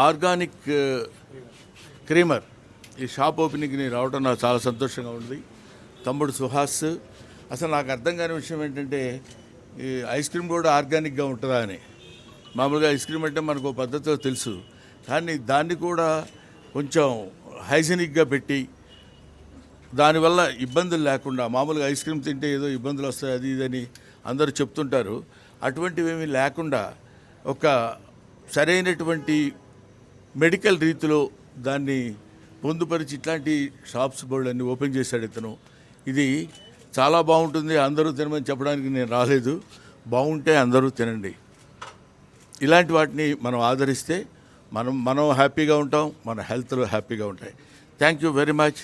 Organic creamer ఈ shop ఓపెనింగ్ని రావడం నాకు చాలా సంతోషంగా ఉంది. తమ్ముడు సుహాస్, అసలు నాకు అర్థం కాని విషయం ఏంటంటే ఈ ఐస్ క్రీమ్ కూడా ఆర్గానిక్గా ఉంటుందా అని. మామూలుగా ఐస్ క్రీమ్ అంటే మనకు పద్ధతిలో తెలుసు, కానీ దాన్ని కూడా కొంచెం హైజీనిక్గా పెట్టి దానివల్ల ఇబ్బందులు లేకుండా, మామూలుగా ఐస్ క్రీమ్ తింటే ఏదో ఇబ్బందులు వస్తాయి అది ఇదని అందరూ చెప్తుంటారు, అటువంటివేమీ లేకుండా ఒక సరైనటువంటి మెడికల్ రీతిలో దాన్ని పొందుపరిచి ఇట్లాంటి షాప్స్ బోర్డు అన్ని ఓపెన్ చేశాడు ఇతను. ఇది చాలా బాగుంటుంది, అందరూ తినమని చెప్పడానికి నేను రాలేదు. బాగుంటే అందరూ తినండి. ఇలాంటి వాటిని మనం ఆదరిస్తే మనం హ్యాపీగా ఉంటాం, మన హెల్త్లో హ్యాపీగా ఉంటాయి. Thank you very much.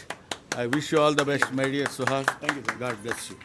I wish you all the best, my dear Suhas. Thank you, sir. God bless you.